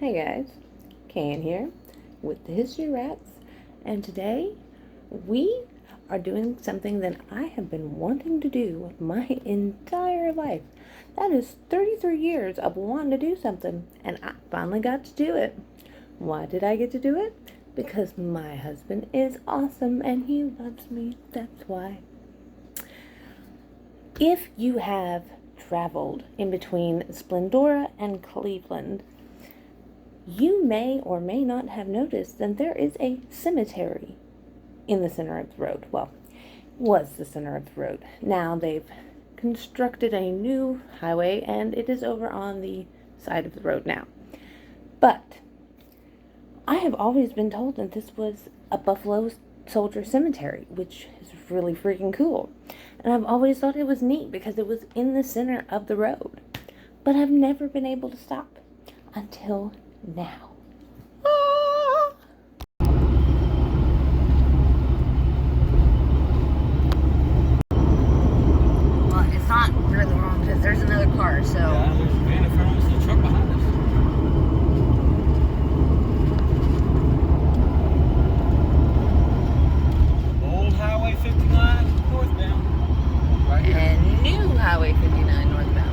Hey guys, Can here with the History Rats, and today we are doing something that I have been wanting to do my entire life. That is 33 years of wanting to do something, and I finally got to do it. Why did I get to do it? Because my husband is awesome and he loves me, that's why. If you have traveled in between Splendora and Cleveland, you may or may not have noticed that there is a cemetery in the center of the road. Well, was the center of the road. Now they've constructed a new highway and it is over on the side of the road now. But I have always been told that this was a Buffalo Soldier cemetery, which is really freaking cool. And I've always thought it was neat because it was in the center of the road. But I've never been able to stop until now. Well, it's not really wrong because there's another car, so. Yeah, there's a van in front of us and a truck behind us. Old Highway 59 northbound. Right here. And new Highway 59 northbound.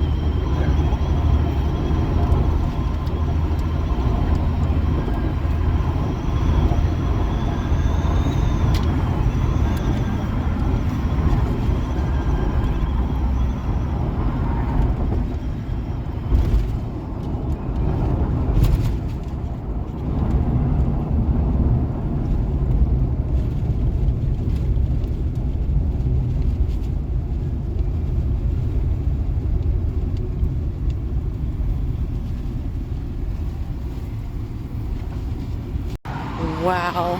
Wow.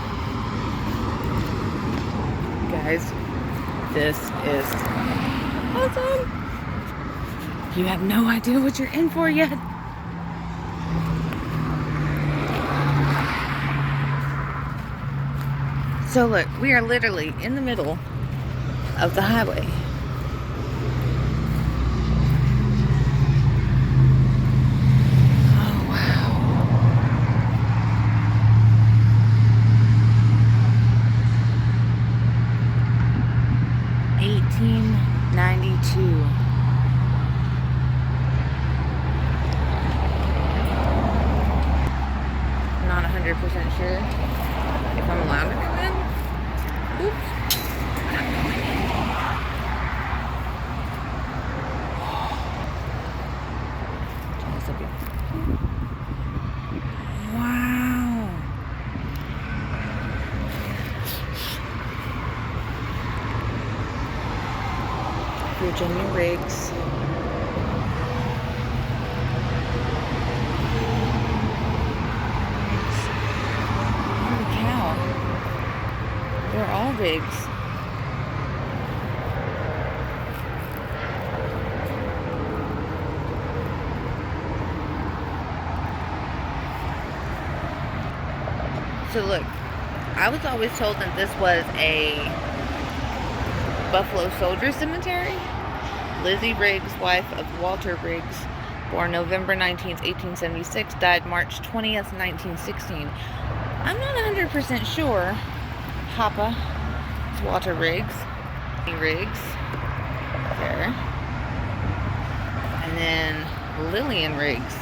Guys, this is awesome. You have no idea what you're in for yet. So look, we are literally in the middle of the highway. Oh, wow. 1892. I'm not 100% sure if I'm allowed to come in. Oops. I'm going in. Turn this up here. Wow. Virginia Riggs. Holy cow. They're all Riggs. So look, I was always told that this was a Buffalo Soldier cemetery. Lizzie Riggs, wife of Walter Riggs, born November 19th, 1876, died March 20th, 1916. I'm not 100% sure. Papa is Walter Riggs. Riggs. There. And then Lillian Riggs.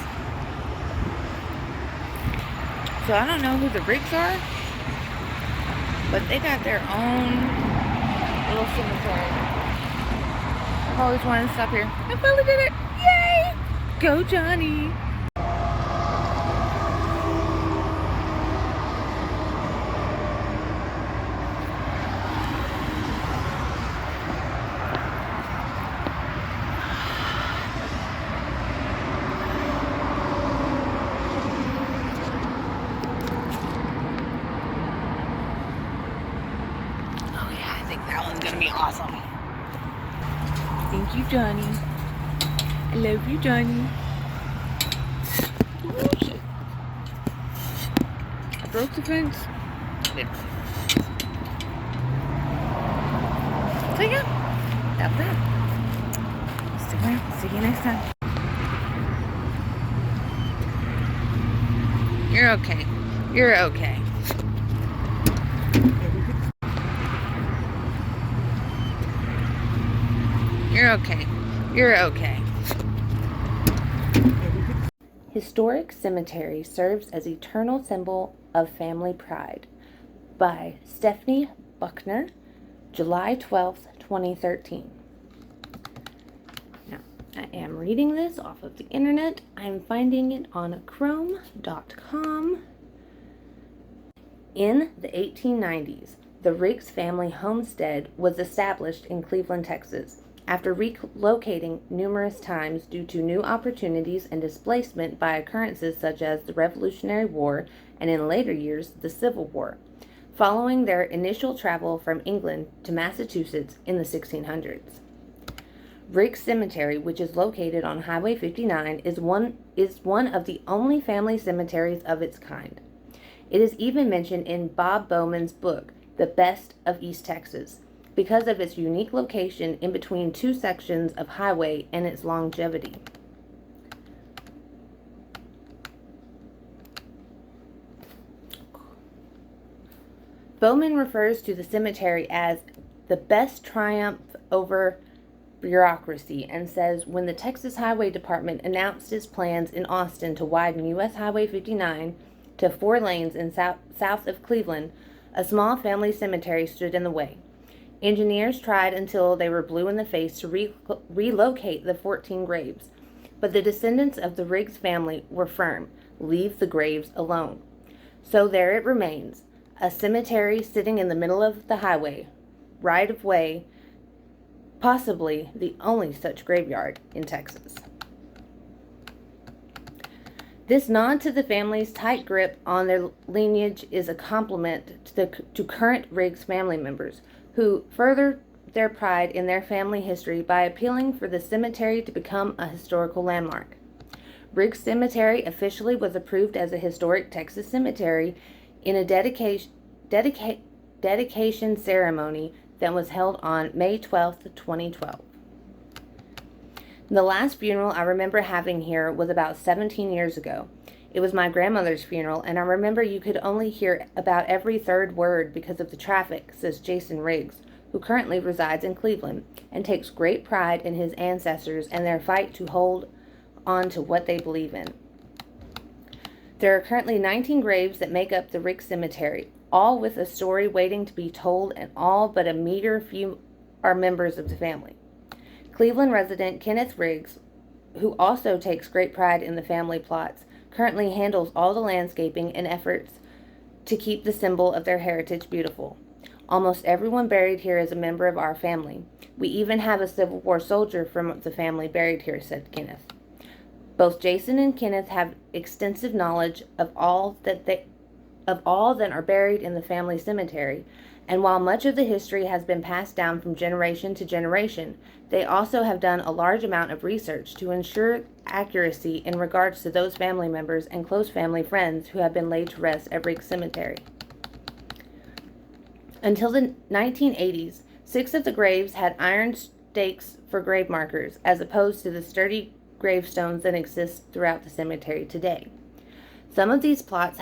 So I don't know who the Riggs are, but they got their own little cemetery. I've always wanted to stop here. I finally did it! Yay! Go Johnny! Oh yeah, I think that one's gonna be awesome. Thank you, Johnny. I love you, Johnny. Oh, shit. I broke the fence. There. So yeah, that's it. Stick around. See you next time. You're okay. You're okay. You're okay. You're okay. Historic Cemetery serves as eternal symbol of family pride. By Stephanie Buckner, July 12th, 2013. Now, I am reading this off of the internet. I'm finding it on chrome.com. In the 1890s, the Riggs family homestead was established in Cleveland, Texas. After relocating numerous times due to new opportunities and displacement by occurrences such as the Revolutionary War and in later years the Civil War, following their initial travel from England to Massachusetts in the 1600s. Riggs Cemetery, which is located on Highway 59, is one of the only family cemeteries of its kind. It is even mentioned in Bob Bowman's book, The Best of East Texas, because of its unique location in between two sections of highway and its longevity. Bowman refers to the cemetery as the best triumph over bureaucracy and says when the Texas Highway Department announced its plans in Austin to widen U.S. Highway 59 to 4 lanes in south of Cleveland, a small family cemetery stood in the way. Engineers tried until they were blue in the face to relocate the 14 graves, but the descendants of the Riggs family were firm. Leave the graves alone. So there it remains, a cemetery sitting in the middle of the highway, right of way, possibly the only such graveyard in Texas. This nod to the family's tight grip on their lineage is a compliment to current Riggs family members, who further their pride in their family history by appealing for the cemetery to become a historical landmark. Riggs Cemetery officially was approved as a historic Texas cemetery in a dedication ceremony that was held on May 12, 2012. The last funeral I remember having here was about 17 years ago. It was my grandmother's funeral, and I remember you could only hear about every third word because of the traffic, says Jason Riggs, who currently resides in Cleveland and takes great pride in his ancestors and their fight to hold on to what they believe in. There are currently 19 graves that make up the Riggs Cemetery, all with a story waiting to be told, and all but a meager few are members of the family. Cleveland resident Kenneth Riggs, who also takes great pride in the family plots, currently handles all the landscaping and efforts to keep the symbol of their heritage beautiful. Almost everyone buried here is a member of our family. We even have a Civil War soldier from the family buried here, said Kenneth. Both Jason and Kenneth have extensive knowledge of all that are buried in the family cemetery, and while much of the history has been passed down from generation to generation, they also have done a large amount of research to ensure accuracy in regards to those family members and close family friends who have been laid to rest at Riggs Cemetery. Until the 1980s, 6 of the graves had iron stakes for grave markers, as opposed to the sturdy gravestones that exist throughout the cemetery today. Some of these plots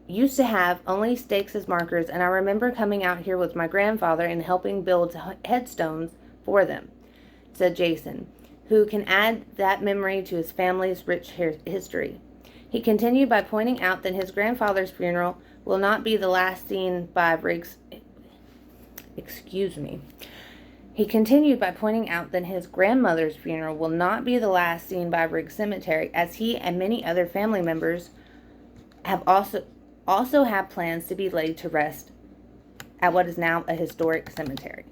used to have only stakes as markers, and I remember coming out here with my grandfather and helping build headstones for them, said Jason, who can add that memory to his family's rich history. He continued by pointing out that his grandfather's funeral will not be the last seen by Riggs. He continued by pointing out that his grandmother's funeral will not be the last seen by Riggs Cemetery, as he and many other family members have also have plans to be laid to rest at what is now a historic cemetery.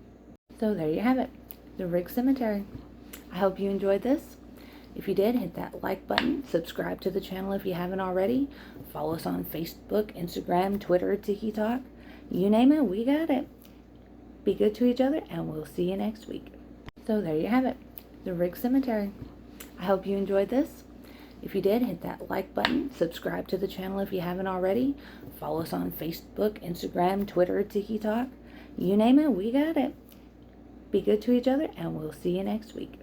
So there you have it, the Riggs Cemetery. I hope you enjoyed this. If you did, hit that like button, subscribe to the channel if you haven't already, follow us on Facebook, Instagram, Twitter, TikTok, you name it, we got it. Be good to each other, and we'll see you next week. So there you have it, the Riggs Cemetery. I hope you enjoyed this. If you did, hit that like button, subscribe to the channel if you haven't already, follow us on Facebook, Instagram, Twitter, TikTok, you name it, we got it. Be good to each other, and we'll see you next week.